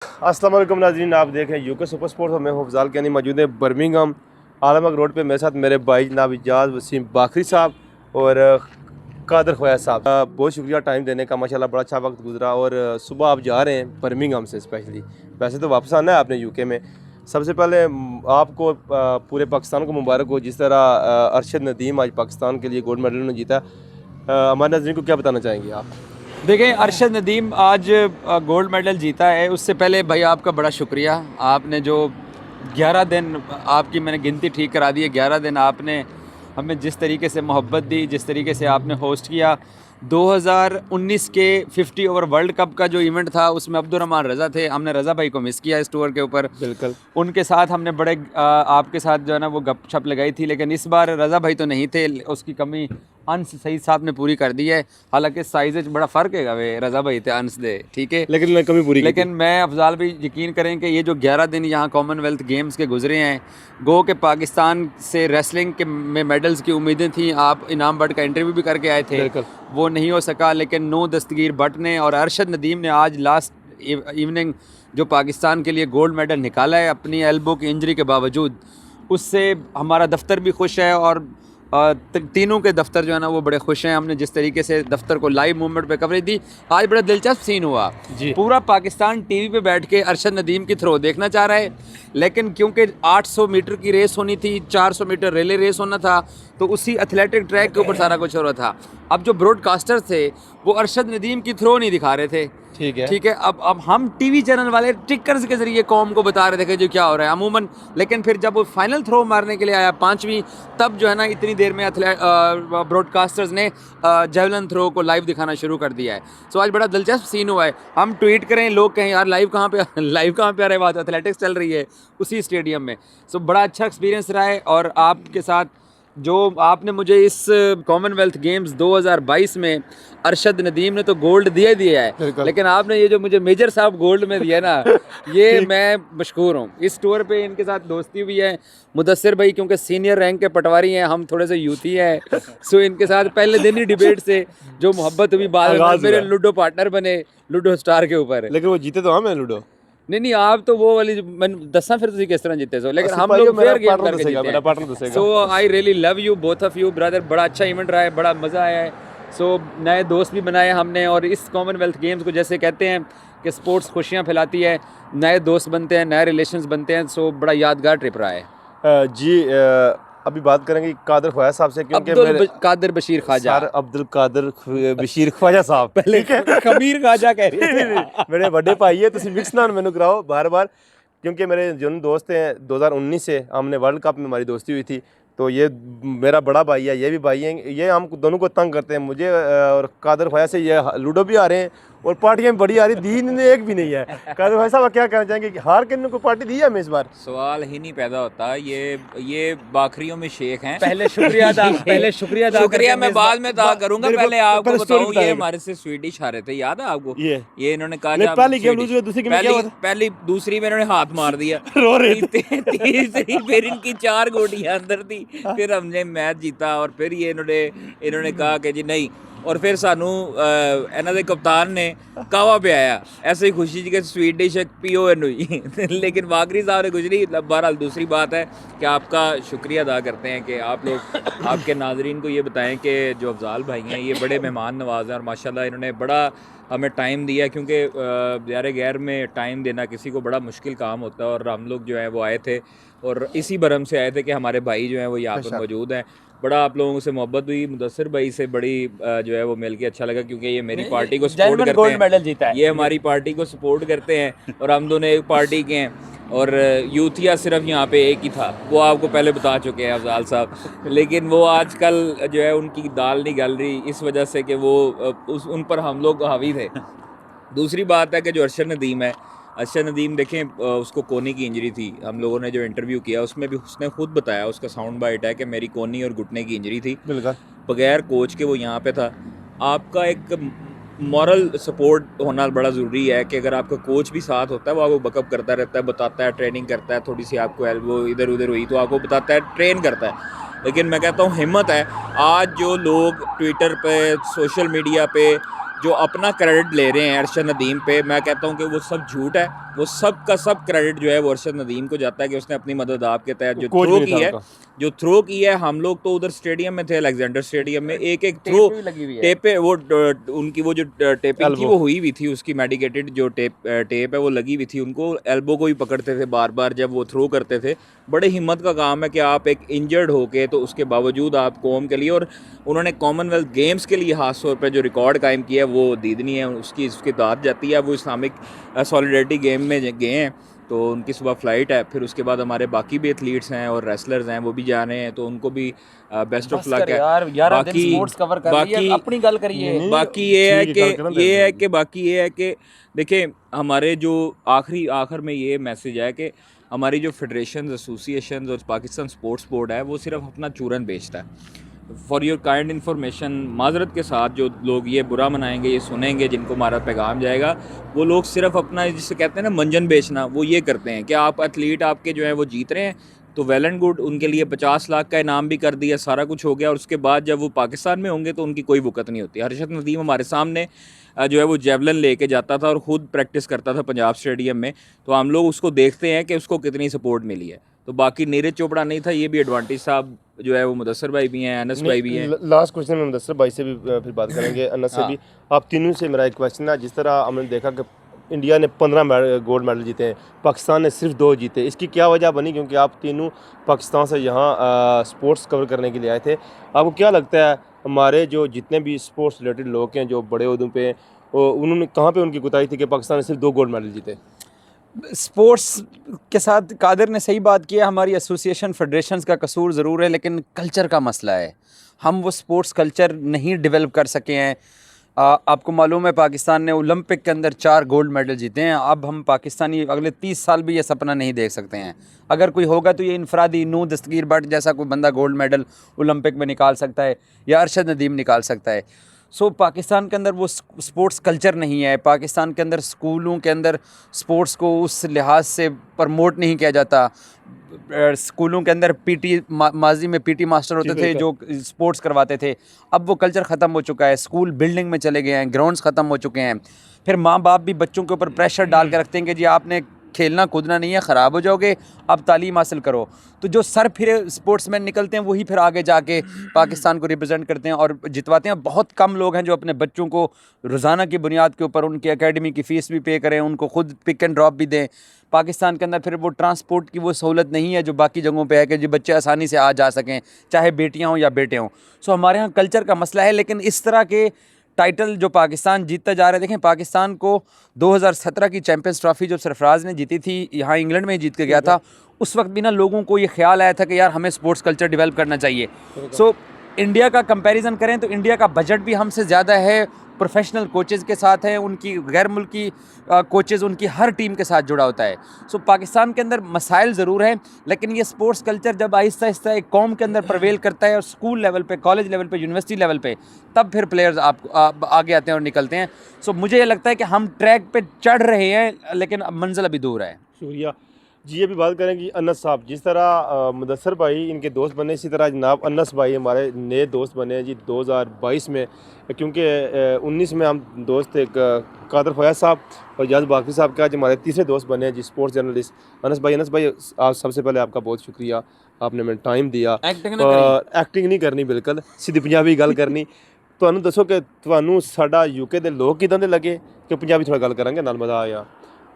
अस्सलाम वालेकुम नाज़रीन, आप देख रहे हैं यूके सुपर स्पोर्ट्स और मैं हूं अफजाल कैनी। मौजूद है बर्मिंघम आलमबाग रोड पे। मेरे साथ मेरे भाई जनाब इजाज़ वसीम बाखरी साहब और कादर ख्वाजा साहब। बहुत शुक्रिया टाइम देने का, माशाल्लाह बड़ा अच्छा वक्त गुजरा। और सुबह आप जा रहे हैं बर्मिंघम से स्पेशली, वैसे तो वापस आना है आपने यूके में। सबसे पहले आपको पूरे पाकिस्तान को मुबारक हो, जिस तरह अरशद नदीम आज पाकिस्तान के लिए गोल्ड मेडल ने जीता। हमारे नाज़रीन को क्या बताना चाहेंगे आप? देखें, अरशद नदीम आज गोल्ड मेडल जीता है। उससे पहले भाई आपका बड़ा शुक्रिया। आपने जो 11 दिन आपकी मैंने गिनती ठीक करा दी है, 11 दिन आपने हमें जिस तरीके से मोहब्बत दी, जिस तरीके से आपने होस्ट किया। 2019 के 50 ओवर वर्ल्ड कप का जो इवेंट था उसमें अब्दुर्रहमान रज़ा थे। हमने रज़ा भाई को मिस किया इस टूर के ऊपर। बिल्कुल। उनके साथ हमने बड़े आपके साथ जो है ना वो गपशप लगाई थी, लेकिन इस बार रज़ा भाई तो नहीं थे। उसकी कमी अंस सही साहब ने पूरी कर दी है। हालांकि साइज बड़ा फ़र्क है वे रज़ा भाई थे अंस दे, ठीक है, लेकिन मैं कमी पूरी की लेकिन मैं अफजाल भी यकीन करें कि ये जो 11 दिन यहाँ कॉमनवेल्थ गेम्स के गुजरे हैं, गो के पाकिस्तान से रेसलिंग के में मेडल्स की उम्मीदें थी। आप इनाम भट्ट का इंटरव्यू भी करके आए थे, वो नहीं हो सका। लेकिन नो दस्तगीर भट्ट ने और अरशद नदीम ने आज लास्ट इवनिंग जो पाकिस्तान के लिए गोल्ड मेडल निकाला है अपनी एल्बो की इंजरी के बावजूद, उससे हमारा दफ्तर भी खुश है और तीनों के दफ्तर जो है ना वो बड़े खुश हैं। हमने जिस तरीके से दफ्तर को लाइव मूवमेंट पे कवरेज दी, आज बड़ा दिलचस्प सीन हुआ जी। पूरा पाकिस्तान टीवी पे बैठ के अरशद नदीम की थ्रो देखना चाह रहा है, लेकिन क्योंकि 800 मीटर की रेस होनी थी, 400 मीटर रिले रेस होना था, तो उसी एथलेटिक ट्रैक के ऊपर सारा कुछ हो रहा था। अब जो ब्रॉडकास्टर थे वो अरशद नदीम की थ्रो नहीं दिखा रहे थे, ठीक है। अब हम टीवी चैनल वाले टिकर्स के जरिए कौम को बता रहे थे कि जो क्या हो रहा है अमूमन। लेकिन फिर जब वो फाइनल थ्रो मारने के लिए आया 5वीं, तब जो है ना इतनी देर में ब्रॉडकास्टर्स ने जेवलिन थ्रो को लाइव दिखाना शुरू कर दिया है। सो आज बड़ा दिलचस्प सीन हुआ है। हम ट्वीट करें, लोग कहें यार लाइव कहाँ पे लाइव कहाँ पे आ रहे, बात एथलेटिक्स चल रही है उसी स्टेडियम में। सो बड़ा अच्छा एक्सपीरियंस रहा है। और आपके साथ जो आपने मुझे इस कॉमनवेल्थ गेम्स 2022 में अरशद नदीम ने तो गोल्ड दिया है, लेकिन आपने ये जो मुझे मेजर साहब गोल्ड में दिया ना, ये मैं मशहूर हूँ। इस टूर पे इनके साथ दोस्ती हुई है। मुदस्सिर भाई क्योंकि सीनियर रैंक के पटवारी हैं, हम थोड़े से यूथी हैं, सो इनके साथ पहले दिन ही डिबेट से जो मोहब्बत हुई, बाद में मेरे लूडो पार्टनर बने लूडो स्टार के ऊपर। लेकिन वो जीते तो हम लूडो। नहीं, आप तो वो वाली मैं दसा फिर तुझे किस तरह जीते सो, लेकिन हम लोग फेयर गेम करके जीते हैं। So I really love you both of you brother. बड़ा अच्छा इवेंट रहा है, बड़ा मज़ा आया है। सो नए दोस्त भी बनाए हमने, और इस कॉमनवेल्थ गेम्स को जैसे कहते हैं कि स्पोर्ट्स खुशियाँ फैलाती है, नए दोस्त बनते हैं, नए रिलेशंस बनते हैं। सो बड़ा यादगार ट्रिप रहा है जी। अभी बात करेंगे कादर ख्वाजा साहब से, क्योंकि कादर बशीर ख्वाजा, अब्दुल कादर बशीर ख्वाजा साहब पहले खमीर ख्वाजा कह रहे थे मेरे बड़े भाई है, तुम मिक्स ना मैनू कराओ बार बार, क्योंकि मेरे जो दोस्त हैं 2019 से हमने वर्ल्ड कप में हमारी दोस्ती हुई थी। तो ये मेरा बड़ा भाई है, ये भी भाई हैं, ये हम दोनों को तंग करते हैं, मुझे और कादर ख्वाजा से। ये लूडो भी आ रहे हैं और पार्टियां बड़ी आ रही, दी ने एक भी नहीं है। कादर ख्वाजा साहब क्या कहना चाहेंगे कि हार के इनको पार्टी दी है हमें इस बार? सवाल ही नहीं पैदा होता। ये बाखरियों में शेख हैं। पहले शुक्रिया शुक्रिया मैं बाद में अदा करूंगा। पहले आपको बताऊं, ये हमारे से स्वीडिश हारे थे, याद है आपको? ये इन्होंने कहा पहली दूसरी में इन्होंने हाथ मार दिया तीसरी फिर इनकी 4 गोटियां अंदर थी, फिर हमने मैच जीता। और फिर ये इन्होंने कहा कि जी नहीं, और फिर सानू इन्हों के कप्तान ने कावा पे आया, ऐसे ही खुशी जी के स्वीट डिश PON हुई लेकिन बाकरी साहब ने कुछ नहीं। बहरहाल दूसरी बात है कि आपका शुक्रिया अदा करते हैं कि आप लोग आपके नाजरीन को ये बताएं कि जो अफजाल भाई हैं ये बड़े मेहमान नवाज हैं, और माशाल्लाह इन्होंने बड़ा हमें टाइम दिया, क्योंकि ज़ाहिर गैर में टाइम देना किसी को बड़ा मुश्किल काम होता है। और हम लोग जो हैं वो आए थे, और इसी भरम से आए थे कि हमारे भाई जो हैं वो यहाँ पर मौजूद हैं। बड़ा आप लोगों से मोहब्बत हुई, मुदस्सिर भाई से बड़ी जो है वो मिल के अच्छा लगा, क्योंकि ये मेरी पार्टी को सपोर्ट करते हैं, मेडल जीता है। ये हमारी पार्टी को सपोर्ट करते हैं, और हम दोनों एक पार्टी के हैं। और यूथिया सिर्फ यहाँ पे एक ही था, वो आपको पहले बता चुके हैं अफजाल साहब। लेकिन वो आजकल जो है उनकी दाल नहीं गल रही, इस वजह से कि वो उन पर हम लोग हावी थे। दूसरी बात है कि जो अरशद नदीम है, अरशद नदीम देखें, उसको कोहनी की इंजरी थी। हम लोगों ने जो इंटरव्यू किया उसमें भी उसने खुद बताया, उसका साउंड बाइट है कि मेरी कोहनी और घुटने की इंजरी थी, बगैर कोच के वो यहाँ पे था। आपका एक मॉरल सपोर्ट होना बड़ा ज़रूरी है कि अगर आपका कोच भी साथ होता है, वो आपको बकअप करता रहता है, बताता है, ट्रेनिंग करता है, थोड़ी सी आपको एल्बो इधर उधर हुई तो आपको बताता है, ट्रेन करता है। लेकिन मैं कहता हूँ हिम्मत है। आज जो लोग ट्विटर पे, सोशल मीडिया पे जो अपना क्रेडिट ले रहे हैं अरशद नदीम पे, मैं कहता हूँ कि वो सब झूठ है। वो सब का सब क्रेडिट जो है वो अरशद नदीम को जाता है कि उसने अपनी मदद आपके तहत जो थ्रो की है, जो थ्रो की है। हम लोग तो उधर स्टेडियम में थे, अलेक्जेंडर स्टेडियम में, एक थ्रो टेप वो उनकी वो जो टेपिंग थी वो हुई हुई थी, उसकी मेडिकेटेड जो टेप है वो लगी हुई थी। उनको एल्बो को ही पकड़ते थे बार बार जब वो थ्रो करते थे। बड़े हिम्मत का काम है कि आप एक इंजर्ड होके तो उसके बावजूद आप कौम के लिए, और उन्होंने कॉमनवेल्थ गेम्स के लिए खास तौर पे जो रिकॉर्ड कायम किया है वो दीदनी है, उसकी दाद जाती है। वो इस्लामिक सॉलिडरिटी गेम में गए हैं तो उनकी सुबह फ़्लाइट है। फिर उसके बाद हमारे बाकी भी एथलीट्स हैं और रेसलर्स हैं वो भी जा रहे हैं, तो उनको भी बेस्ट ऑफ लक है। बाकी ये है कि देखिए हमारे जो आखिर में ये मैसेज है कि हमारी जो फेडरेशन, एसोसिएशन और पाकिस्तान स्पोर्ट्स बोर्ड है वो सिर्फ अपना चूरन बेचता है। फॉर योर काइंड इन्फॉर्मेशन, माजरत के साथ जो लोग ये बुरा मनाएंगे, ये सुनेंगे, जिनको हमारा पैगाम जाएगा, वो लोग सिर्फ अपना जिसे कहते हैं ना मंजन बेचना, वो ये करते हैं कि आप एथलीट आपके जो है वो जीत रहे हैं तो वेल एंड गुड, उनके लिए 50 लाख का इनाम भी कर दिया, सारा कुछ हो गया, और उसके बाद जब वो पाकिस्तान में होंगे तो उनकी कोई वक़्त नहीं होती। अरशद नदीम हमारे सामने जो है वो जेवलिन लेके जाता था और ख़ुद प्रैक्टिस करता था पंजाब स्टेडियम में, तो हम लोग उसको देखते हैं कि उसको कितनी सपोर्ट मिली है। तो बाकी नीरज चोपड़ा नहीं था, ये भी एडवांटेज साहब जो है वो मुदस्सर भाई भी हैं, अनस भाई भी हैं। लास्ट क्वेश्चन में मुदस्सर भाई से भी फिर बात करेंगे, अनस से भी। आप तीनों से मेरा एक क्वेश्चन है, जिस तरह हमने देखा कि इंडिया ने 15 गोल्ड मेडल जीते हैं, पाकिस्तान ने सिर्फ 2 जीते, इसकी क्या वजह बनी? क्योंकि आप तीनों पाकिस्तान से यहाँ स्पोर्ट्स कवर करने के लिए आए थे। आपको क्या लगता है हमारे जो जितने भी स्पोर्ट्स रिलेटेड लोग हैं जो बड़े उहदों पे, उन्होंने कहाँ पे उनकी कुताही थी कि पाकिस्तान ने सिर्फ 2 गोल्ड मेडल जीते? स्पोर्ट्स के साथ कादिर ने सही बात किया, हमारी एसोसिएशन फेडरेशंस का कसूर ज़रूर है, लेकिन कल्चर का मसला है। हम वो स्पोर्ट्स कल्चर नहीं डेवलप कर सके हैं। आपको मालूम है पाकिस्तान ने ओलंपिक के अंदर 4 गोल्ड मेडल जीते हैं। अब हम पाकिस्तानी अगले 30 साल भी ये सपना नहीं देख सकते हैं। अगर कोई होगा तो ये इनफरादी नूर दस्तगीर भट्ट जैसा कोई बंदा गोल्ड मेडल ओलंपिक में निकाल सकता है, या अरशद नदीम निकाल सकता है। सो पाकिस्तान के अंदर वो स्पोर्ट्स कल्चर नहीं है। पाकिस्तान के अंदर स्कूलों के अंदर स्पोर्ट्स को उस लिहाज से प्रमोट नहीं किया जाता। स्कूलों के अंदर पीटी, माजी में पीटी मास्टर होते थे जो स्पोर्ट्स करवाते थे, अब वो कल्चर ख़त्म हो चुका है। स्कूल बिल्डिंग में चले गए हैं, ग्राउंड्स ख़त्म हो चुके हैं। फिर माँ बाप भी बच्चों के ऊपर प्रेशर डाल के रखते हैं कि जी आपने खेलना कूदना नहीं है, ख़राब हो जाओगे, अब तालीम हासिल करो। तो जो सर फिरे स्पोर्ट्समैन निकलते हैं वही फिर आगे जाके पाकिस्तान को रिप्रेजेंट करते हैं और जितवाते हैं। बहुत कम लोग हैं जो अपने बच्चों को रोज़ाना की बुनियाद के ऊपर उनकी एकेडमी की फ़ीस भी पे करें, उनको खुद पिक एंड ड्रॉप भी दें। पाकिस्तान के अंदर फिर वो ट्रांसपोर्ट की वो सहूलत नहीं है जो बाकी जगहों पे है कि जो बच्चे आसानी से आ जा सकें, चाहे बेटियां हों या बेटे हों। सो हमारे यहाँ कल्चर का मसला है। लेकिन इस तरह के टाइटल जो पाकिस्तान जीतता जा रहा है, देखें पाकिस्तान को 2017 की चैम्पियंस ट्रॉफी जो सरफराज ने जीती थी, यहाँ इंग्लैंड में जीत के गया था, उस वक्त भी ना लोगों को ये ख्याल आया था कि यार हमें स्पोर्ट्स कल्चर डेवलप करना चाहिए। सो इंडिया का कंपैरिजन करें तो इंडिया का बजट भी हमसे ज़्यादा है, प्रोफेशनल कोचेज़ के साथ है, उनकी गैर मुल्की कोचेज़ उनकी हर टीम के साथ जुड़ा होता है। सो पाकिस्तान के अंदर मसाइल ज़रूर हैं, लेकिन ये स्पोर्ट्स कल्चर जब आहिस्ता आहिस्ता एक कौम के अंदर प्रवेल करता है और स्कूल लेवल पे, कॉलेज लेवल पे, यूनिवर्सिटी लेवल पे, तब फिर प्लेयर्स आप आगे आते हैं और निकलते हैं। सो मुझे ये लगता है कि हम ट्रैक पे चढ़ रहे हैं लेकिन मंजिल अभी दूर है। शुक्रिया जी। ये भी बात करें कि अनस साहब, जिस तरह मुदस्सर भाई इनके दोस्त बने, इसी तरह जनाब अनस भाई हमारे नए दोस्त बने हैं जी 2022 में, क्योंकि 19 में हम दोस्त थे कादर फयाज साहब और इजाज़ बाकरी साहब के आज हमारे तीसरे दोस्त बने हैं जी स्पोर्ट्स जर्नलिस्ट अनस भाई। आप सबसे पहले आपका बहुत शुक्रिया, आपने मैंने टाइम दिया। एक्टिंग नहीं करनी, बिल्कुल सीधी पंजाबी गल करनी। ਤੁਹਾਨੂੰ ਦੱਸੋ ਕਿ ਤੁਹਾਨੂੰ ਸਾਡਾ ਯੂਕੇ ਦੇ ਲੋਕ ਕਿਦਾਂ ਦੇ ਲੱਗੇ, ਕਿ ਪੰਜਾਬੀ ਥੋੜਾ ਗੱਲ ਕਰਾਂਗੇ ਨਾਲ ਮਜ਼ਾ ਆਇਆ,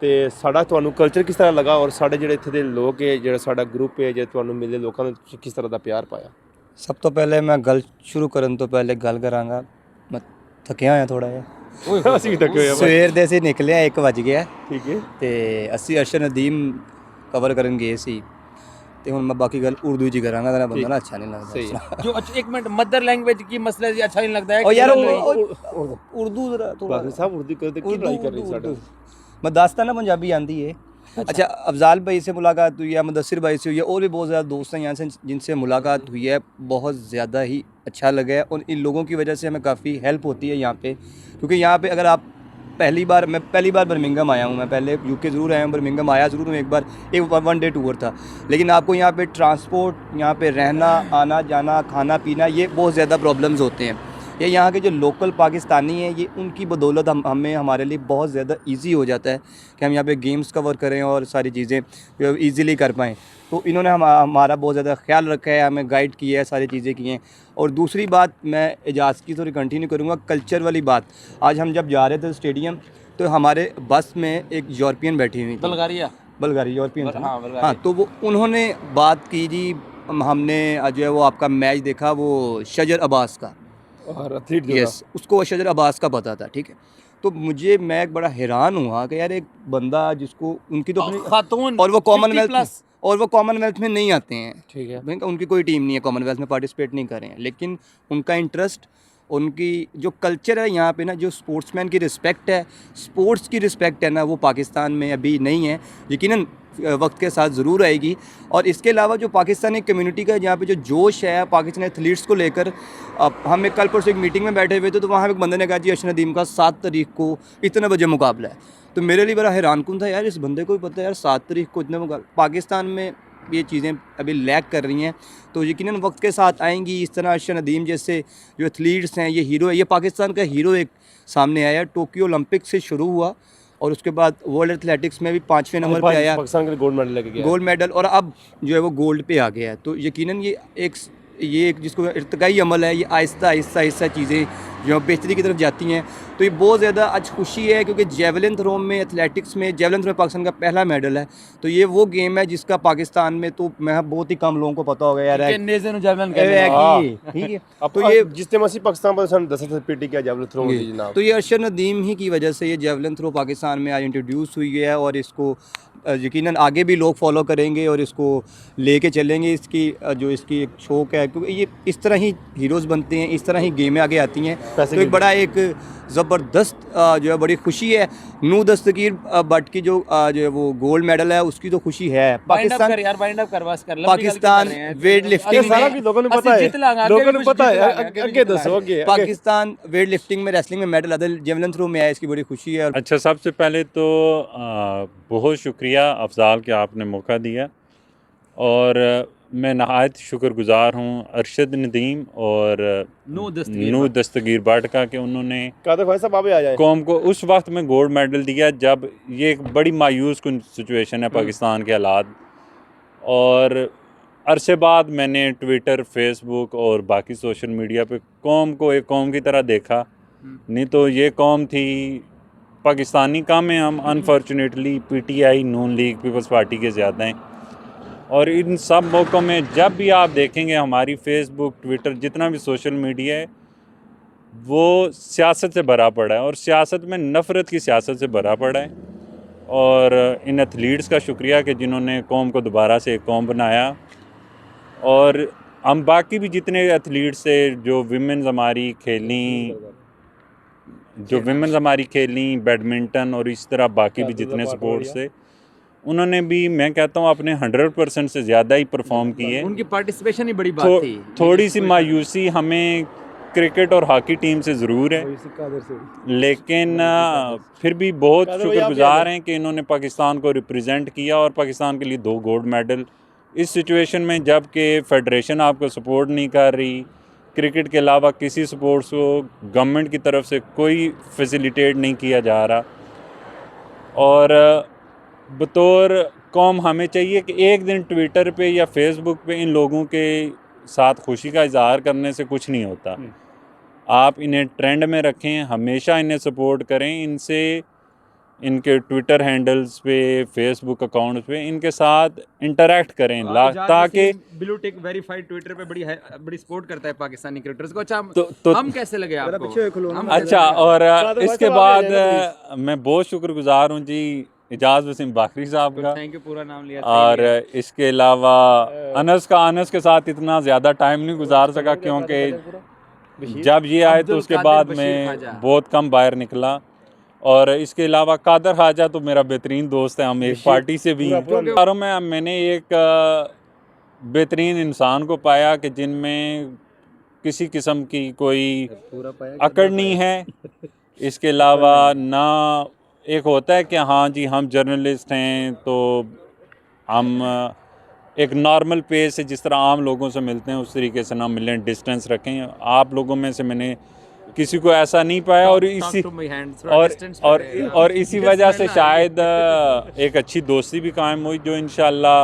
ਤੇ ਸਾਡਾ ਤੁਹਾਨੂੰ ਕਲਚਰ ਕਿਸ ਤਰ੍ਹਾਂ ਲੱਗਾ, ਔਰ ਸਾਡੇ ਜਿਹੜੇ ਇੱਥੇ ਦੇ ਲੋਕ ਹੈ, ਜਿਹੜਾ ਸਾਡਾ ਗਰੁੱਪ ਹੈ, ਜੇ ਤੁਹਾਨੂੰ ਮਿਲੇ ਲੋਕਾਂ ਨੂੰ ਕਿਸ ਤਰ੍ਹਾਂ ਦਾ ਪਿਆਰ ਪਾਇਆ। ਸਭ ਤੋਂ ਪਹਿਲੇ ਮੈਂ ਗੱਲ ਸ਼ੁਰੂ ਕਰਨ ਤੋਂ ਪਹਿਲੇ ਗੱਲ ਕਰਾਂਗਾ, ਮੈਂ ਥੱਕਿਆ ਹੋਇਆ ਥੋੜਾ ਜਿਹਾ। ਅਸੀਂ ਵੀ ਥੱਕੇ ਹੋਏ ਆ, ਸਵੇਰ ਦੇ ਅਸੀਂ ਨਿਕਲੇ ਆ 1 ਵਜ ਗਿਆ, ਠੀਕ ਹੈ, ਤੇ ਅਸੀਂ ਅਰਸ਼ਦ ਨਦੀਮ ਕਵਰ ਕਰਨ ਗਏ ਸੀ, ਤੇ ਹੁਣ मैं बाकी गल उर्दू जी करांगा, तेरा बंदा ना अच्छा नहीं लगता जो एक मिनट मदर लैंग्वेज की मसला है, अच्छा नहीं लगता है और यार उर्दू जरा थोड़ा बाकी साहब उर्दू करते की ट्राई कर रही साडा मैं दास्तान ना पंजाबी आंदी है। अच्छा अफजाल भाई से मुलाकात हुई है, मुदस्सिर भाई से हुई है, और भी बहुत ज़्यादा दोस्त हैं यहाँ से जिनसे मुलाकात हुई है, बहुत ज़्यादा ही अच्छा लगा है। और इन लोगों की वजह से हमें काफ़ी हेल्प होती है यहाँ पे, क्योंकि यहाँ पे अगर आप मैं पहली बार बर्मिंघम आया हूँ। मैं पहले यूके ज़रूर आया हूँ, बर्मिंघम आया ज़रूर हूँ एक बार, एक 1 डे टूर था, लेकिन आपको यहाँ पे ट्रांसपोर्ट, यहाँ पे रहना, आना जाना, खाना पीना, ये बहुत ज़्यादा प्रॉब्लम्स होते हैं। या यहाँ के जो लोकल पाकिस्तानी हैं, ये उनकी बदौलत हमें हमारे लिए बहुत ज़्यादा ईजी हो जाता है कि हम यहाँ पे गेम्स कवर करें और सारी चीज़ें ईज़िली कर पाएँ। तो इन्होंने हमारा बहुत ज़्यादा ख्याल रखा है, हमें गाइड किया है, सारी चीज़ें की हैं। और दूसरी बात मैं एजाज़ की थोड़ी कंटिन्यू करूँगा, कल्चर वाली बात। आज हम जब जा रहे थे स्टेडियम तो हमारे बस में एक यूरोपियन बैठी हुई थी, बल्गारिया यूरोपियन था। हाँ, तो वो उन्होंने बात की जी, हमने जो है वो आपका मैच देखा वो शजर अब्बास का, और एथलीट जो यस, उसको शजर अब्बास का पता था, ठीक है। तो मैं एक बड़ा हैरान हुआ कि यार एक बंदा जिसको उनकी तो अपनी खातून और वो कॉमनवेल्थ में नहीं आते हैं, ठीक है। उनकी कोई टीम नहीं है, कॉमनवेल्थ में पार्टिसिपेट नहीं कर रहे हैं, लेकिन उनका इंटरेस्ट, उनकी जो कल्चर है यहाँ पे ना, जो स्पोर्ट्समैन की रिस्पेक्ट है, स्पोर्ट्स की रिस्पेक्ट है ना, वो पाकिस्तान में अभी नहीं है। यकीनन वक्त के साथ ज़रूर आएगी। और इसके अलावा जो पाकिस्तानी कम्युनिटी का यहाँ पे जो जोश है पाकिस्तानी एथलीट्स को लेकर, अब हम एक कल परसों एक मीटिंग में बैठे हुए थे, तो वहाँ एक बंदे ने कहा जी अर्शद नदीम का 7 तारीख को इतने बजे मुकाबला है। तो मेरे लिए बड़ा हैरानकुन था, यार इस बंदे को भी पता है यार 7 तारीख को इतने मुकाबला। पाकिस्तान में ये चीज़ें अभी लैग कर रही हैं, तो यकीनन वक्त के साथ आएंगी। इस तरह अर्शद नदीम जैसे जो एथलीट्स हैं, ये हीरो है, ये पाकिस्तान का हीरो एक सामने आया। टोक्यो ओलंपिक से शुरू हुआ और उसके बाद वर्ल्ड एथलेटिक्स में भी 5वें नंबर पे आया, पाकिस्तान के गोल्ड मेडल लेके गया, गोल्ड मेडल, और अब जो है वो गोल्ड पे आ गया है। तो यकीनन ये एक जिसको इर्तिकाई अमल है, ये आहिस्ता आहिस्ता चीज़ें जो बेहतरी की तरफ जाती हैं। तो ये बहुत ज़्यादा आज खुशी है, क्योंकि जेवलिन थ्रो में, एथलेटिक्स में जेवलिन थ्रो पाकिस्तान का पहला मेडल है। तो ये वो गेम है जिसका पाकिस्तान में तो मैं बहुत ही कम लोगों को पता होगा यार, ठीक है। तो ये जिसने मसी पाकिस्तान पर सन 10 पीटी किया जेवलिन थ्रो में जनाब। तो ये अर्शद नदीम ही की वजह से ये जेवलिन थ्रो पाकिस्तान में आज इंट्रोड्यूस हुई है, और इसको यकीनन आगे भी लोग फॉलो करेंगे और इसको लेके चलेंगे। इसकी जो इसकी एक शौक है, क्योंकि ये इस तरह ही हीरोज़ बनते हैं, इस तरह ही गेमें आगे आती हैं। तो एक बड़ा एक ज़बरदस्त जो है बड़ी खुशी है। नू दस्तगीर भट्ट की जो है वो गोल्ड मेडल है, उसकी तो खुशी है। पाकिस्तान वेट लिफ्टिंग में, लोगों ने पता है, आगे दसो आगे। पाकिस्तान वेट लिफ्टिंग में, रेसलिंग में मेडल अदल जेवलिन थ्रो में आया, इसकी बड़ी खुशी है। अच्छा, सबसे पहले तो बहुत शुक्रिया अफजाल कि आपने मौका दिया, और मैं नहायत शुक्रगुजार हूँ अरशद नदीम और नू दस्तगीर भट्ट का कि उन्होंने कौम को उस वक्त में गोल्ड मेडल दिया जब ये एक बड़ी मायूस कुन सिचुएशन है पाकिस्तान के हालात। और अरसे बाद मैंने ट्विटर, फेसबुक और बाकी सोशल मीडिया पे कौम को एक कौम की तरह देखा। नहीं तो ये कौम थी, पाकिस्तानी कम हैं हम, अनफॉर्चुनेटली पीटीआई, नून लीग, पीपल्स पार्टी के ज़्यादा हैं। और इन सब मौक़ों में जब भी आप देखेंगे हमारी फेसबुक, ट्विटर, जितना भी सोशल मीडिया है वो सियासत से भरा पड़ा है, और सियासत में नफ़रत की सियासत से भरा पड़ा है। और इन एथलीट्स का शुक्रिया कि जिन्होंने कौम को दोबारा से एक कौम बनाया। और हम बाकी भी जितने एथलीट्स थे, जो विमेंस हमारी खेली, बैडमिंटन और इस तरह बाकी भी जितने स्पोर्ट्स थे, उन्होंने भी, मैं कहता हूँ, अपने 100% से ज़्यादा ही परफॉर्म किए। उनकी पार्टिसिपेशन ही बड़ी बात थी। थोड़ी सी मायूसी हमें क्रिकेट और हॉकी टीम से ज़रूर है, लेकिन फिर भी बहुत शुक्रगुजार हैं कि इन्होंने पाकिस्तान को रिप्रेजेंट किया और पाकिस्तान के लिए 2 गोल्ड मेडल। इस सिचुएशन में जब कि फेडरेशन आपको सपोर्ट नहीं कर रही, क्रिकेट के अलावा किसी स्पोर्ट्स को गवर्नमेंट की तरफ से कोई फैसिलिटेट नहीं किया जा रहा, और बतौर कौम हमें चाहिए कि एक दिन ट्विटर पे या फेसबुक पे इन लोगों के साथ खुशी का इजहार करने से कुछ नहीं होता। आप इन्हें ट्रेंड में रखें, हमेशा इन्हें सपोर्ट करें, इनसे, इनके ट्विटर हैंडल्स पे, फेसबुक अकाउंट्स पे इनके साथ इंटरेक्ट करें, ताकि ब्लू टिक वेरीफाइड ट्विटर पे बड़ी सपोर्ट करता है पाकिस्तानी क्रिकेटर्स को। अच्छा, तो हम कैसे लगे आपको? अच्छा, और इसके बाद मैं बहुत शुक्रगुजार हूँ जी इजाज़ वसीम बाखरी साहब का, थैंक यू, पूरा नाम लिया। और इसके अलावा अनस के साथ इतना ज़्यादा टाइम नहीं गुजार सका, क्योंकि जब ये आए तो उसके बाद मैं बहुत कम बाहर निकला। और इसके अलावा कादर ख्वाजा तो मेरा बेहतरीन दोस्त है, हम एक पार्टी से भी हैं। मैंने एक बेहतरीन इंसान को पाया कि जिनमें किसी किस्म की कोई अकड़ नहीं है। इसके अलावा ना एक होता है कि हाँ जी हम जर्नलिस्ट हैं तो हम एक नॉर्मल पेज से जिस तरह आम लोगों से मिलते हैं उस तरीके से ना मिलें, डिस्टेंस रखें। आप लोगों में से मैंने किसी को ऐसा नहीं पाया, और इसी और इसी वजह से शायद एक अच्छी दोस्ती भी कायम हुई जो इंशाल्लाह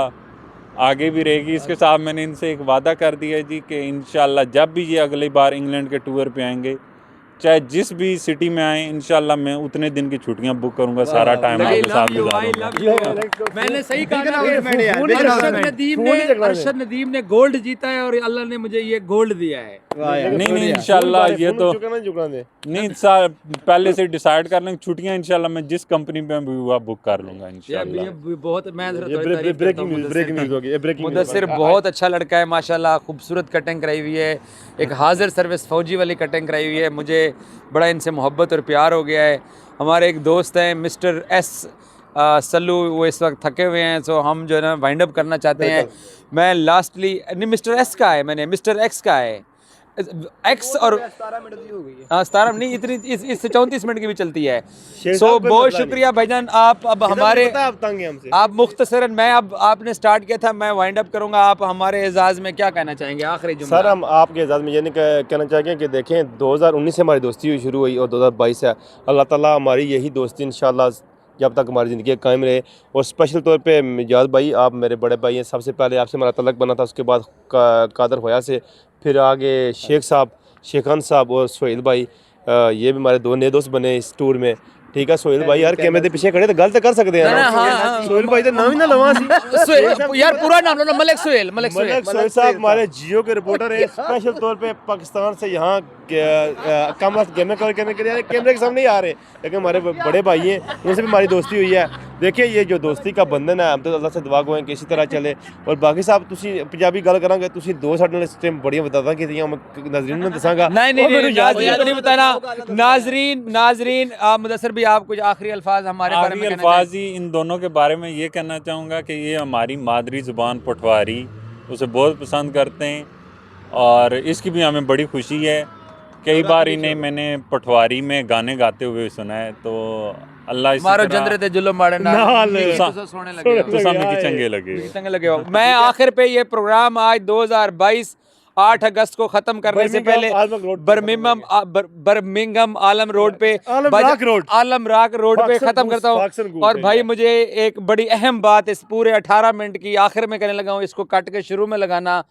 आगे भी रहेगी। इसके साथ मैंने इनसे एक वादा कर दिया जी कि इंशाल्लाह जब भी ये अगली बार इंग्लैंड के टूर पे आएंगे, चाहे जिस भी सिटी में आए, इंशाल्लाह मैं उतने दिन की छुट्टियां बुक करूंगा, सारा टाइम आपके साथ गुजारूंगा। मैंने सही कहा, अरशद नदीम ने गोल्ड जीता है और अल्लाह ने मुझे ये गोल्ड दिया है। नहीं इंशाल्लाह ये तो नहीं, पहले से डिसाइड कर लेंगे। छुट्टियां इंशाल्लाह मैं जिस कंपनी में भी हुआ बुक कर लूंगा इंशाल्लाह। ये बहुत, मैं ब्रेकिंग न्यूज़ हो गई। मुदस्सिर बहुत अच्छा लड़का है माशाल्लाह, खूबसूरत कटिंग कराई हुई है, एक हाजिर सर्विस फौजी वाली कटिंग कराई हुई है। मुझे बड़ा इनसे मोहब्बत और प्यार हो गया है। हमारे एक दोस्त हैं मिस्टर एस सल्लू, वो इस वक्त थके हुए हैं, सो हम जो है ना वाइंड अप करना चाहते हैं। मैं लास्टली नहीं, मिस्टर एस का है, मैंने मिस्टर एक्स का है, एक्स और 17 नहीं, इतनी इससे 34 मिनट की भी चलती है। सो बहुत शुक्रिया भाईजान, आप अब हमारे आप मुख्तसरन, मैं अब आपने स्टार्ट किया था, मैं वाइंड अप करूंगा। आप हमारे एजाज़ में क्या कहना चाहेंगे आखिरी जुमला? सर हम आपके एजाज़ में ये नहीं कहना चाहेंगे कि देखें 2019 से हमारी दोस्ती हुई शुरू हुई और 2022 है। अल्लाह ताला हमारी यही दोस्ती इंशाल्लाह जब तक हमारी ज़िंदगी कायम रहे। और स्पेशल तौर पे मिजाज भाई, आप मेरे बड़े भाई हैं। सबसे पहले आपसे हमारा तलक बना था, उसके बाद कादर होया से, फिर आगे शेख साहब, शेखान साहब और सोहेल भाई, ये भी हमारे दो नए दोस्त बने इस टूर में। ठीक है सोहेल भाई, यार कैमरे के पीछे खड़े तो गलत कर सकते हैं ना। सोहेल भाई तो नाम ही ना लवा सी यार पूरा नाम लो ना, मलिक सोहेल। मलिक सोहेल साहब हमारे जियो के रिपोर्टर हैं, स्पेशल तौर पे पाकिस्तान से यहाँ कम गेमें करने के लिए कैमरे के सामने ही आ रहे, लेकिन हमारे बड़े भाई हैं, उनसे भी हमारी दोस्ती हुई है। देखिए ये जो दोस्ती का बंधन है, हम तो अल्लाह से दुआ करें कि इसी तरह चले। और बाकी साहब तुसी पंजाबी गल करांगे, तुसी दो साडे नाल इस टाइम बड़ियां बतादा कीतियां, मैं नाज़रीन ने दसांगा। नहीं याद नहीं बताना। नाज़रीन मुदस्सिर भी आप कुछ आखिरी अल्फाज हमारे बारे में कहना अल्फाज ही इन दोनों के बारे में ये कहना चाहूँगा कि ये हमारी मादरी ज़ुबान पटवारी, उसे बहुत पसंद करते हैं और इसकी भी हमें बड़ी खुशी है। कई बार इन्हें मैंने पटवारी में गाने गाते हुए सुना है, तो अल्लाह इसी मारो तरह जंदरे ते जुल्म मारे ना सोने लगे तो चंगे लगे। मैं आखिर पे ये प्रोग्राम आज 2022 8 अगस्त को खत्म करने से पहले बर्मिंघम आलम रोड पे, आलम राक रोड पे खत्म करता हूँ। और भाई मुझे एक बड़ी अहम बात इस पूरे 18 मिनट की आखिर में कहने लगा हूँ, इसको काट के शुरू में लगाना।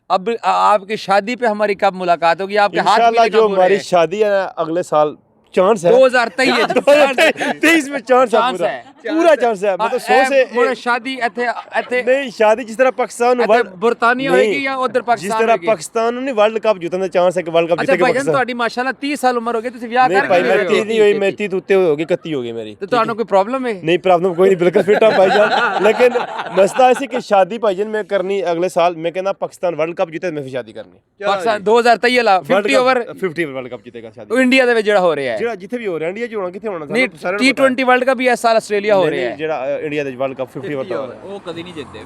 अब आपकी शादी पे हमारी कब मुलाकात होगी? आपके हाथ में जो हमारी शादी है अगले साल चांस है 2023 में चांस है, पूरा चांस है। मतलब 100 से शादी नहीं, शादी जिस तरह पाकिस्तान बरतानिया होगी या उधर पाकिस्तान, जिस तरह पाकिस्तान ने वर्ल्ड कप जीतने का चांस है कि वर्ल्ड कप जीतेगा पाकिस्तान। ਤੁਹਾਡੀ ਮਾਸ਼ਾਅੱਲਾ 30 ਸਾਲ ਉਮਰ ਹੋ ਗਈ, ਤੁਸੀਂ ਵਿਆਹ ਕਰ भाई मैं 30 नहीं हुई, मैं 30 उत्ते हो गई, 31 हो गई मेरी। तो ਤੁਹਾਨੂੰ कोई प्रॉब्लम है? नहीं प्रॉब्लम कोई नहीं, बिल्कुल फिट हूं भाईजान। लेकिन मसला ऐसी कि शादी भाईजान में करनी अगले साल। मैं कहना पाकिस्तान वर्ल्ड कप जीते मैं फिर शादी करनी। पाकिस्तान 2023 50 ओवर 50 वर्ल्ड कप जीतेगा शादी। इंडिया ਦੇ ਵਿੱਚ ਜਿਹੜਾ ਹੋ ਰਿਹਾ ਹੈ, ਜਿਹੜਾ ਜਿੱਥੇ ਵੀ ਹੋ ਰਿਹਾ, ਇੰਡੀਆ ਚ ਹੋਣਾ, ਕਿੱਥੇ ਹੋਣਾ? ਨਹੀਂ T20 वर्ल्ड कप भी इस साल ਆਸਟ੍ਰੇਲੀਆ ਹੋ ਰਿਹਾ ਹੈ। ਜਿਹੜਾ ਇੰਡੀਆ ਦੇ वर्ल्ड कप 50 ओवर ਉਹ ਕਦੀ ਨਹੀਂ ਜਿੱਤਦੇ।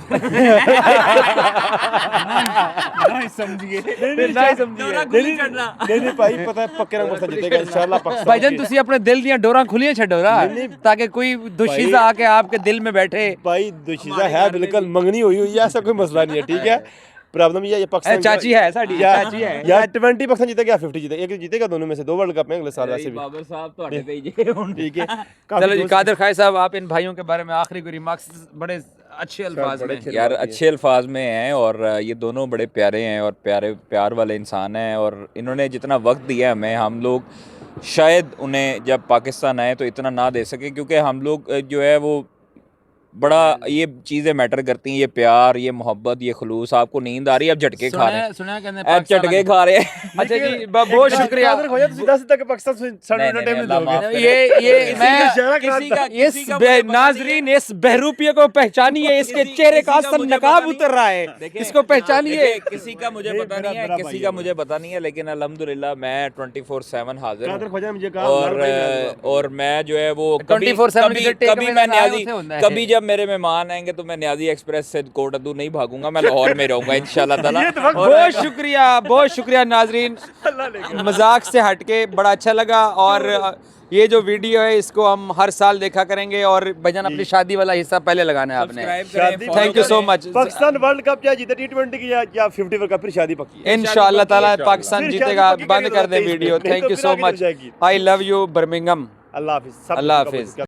नहीं समझिए नहीं भाई पता है पक्के रंग से जीतेगा इंशाल्लाह पाकिस्तान। भाईजान ਤੁਸੀਂ ਆਪਣੇ ਦਿਲ ਦੀਆਂ ਡੋਰਾਂ ਖੁੱਲੀਆਂ ਛੱਡੋ ਨਾ, ताकि कोई दुशीज़ा आके आपके दिल में बैठे। भाई दुशीज़ा है बिल्कुल, मंगनी हुई है, ऐसा कोई मसला नहीं है। ठीक है, प्रॉब्लम ये पाकिस्तान चाची है साडी, चाची है या 20 पाकिस्तान जीतेगा या 50 जीतेगा, एक जीतेगा, दोनों में से 2 वर्ल्ड कप में अगले साल वैसे भी। बाबर साहब ਤੁਹਾਡੇ ਤੇ ਜੇ ਹੁਣ ठीक है। चलो जी कादर खाई साहब, आप इन भाइयों के बारे में आखिरी कोई रिमार्क्स बड़े अच्छे अल्फाज में? यार अच्छे अल्फाज में हैं और ये दोनों बड़े प्यारे हैं और प्यार वाले इंसान हैं, और इन्होंने जितना वक्त दिया हमें, हम लोग शायद उन्हें जब पाकिस्तान आए तो इतना ना दे सके, क्योंकि हम लोग जो है वो बड़ा ये चीज़ें मैटर करती हैं, ये प्यार, ये मोहब्बत, ये खलूस। आपको नींद आ रही है, अब झटके खा रहे हैं, झटके खा रहे हैं। अच्छा जी बहुत शुक्रिया। ये नाजरीन इस बहरूपिये को पहचानिए, इसके चेहरे का असल नकाब उतर रहा है, इसको पहचानिए। किसी का मुझे पता नहीं है, किसी का मुझे पता नहीं है, लेकिन अल्हम्दुलिल्लाह मैं 24/7 हाजिर हूँ। और मैं जो है वो कभी मैं न्याज़ी, कभी जब मेरे मेहमान आएंगे तो मैं न्याजी एक्सप्रेस से कोटद्दू नहीं भागूंगा, मैं लाहौर में रहूंगा इंशाल्लाह ताला। बहुत शुक्रिया नाजरीन, मजाक से हटके बड़ा अच्छा लगा। और ये जो वीडियो है इसको हम हर साल देखा करेंगे। और भजन अपनी शादी वाला हिस्सा पहले लगाना है आपने। Thank you so much. Pakistan world cup या जीते T20 की या 50 वर्ल्ड कप, फिर शादी पक्की है इंशाल्लाह ताला पाकिस्तान जीतेगा। बंद कर दे video. Thank you so much. I love you Birmingham. अल्लाह हाफिज। अल्लाह हाफिज।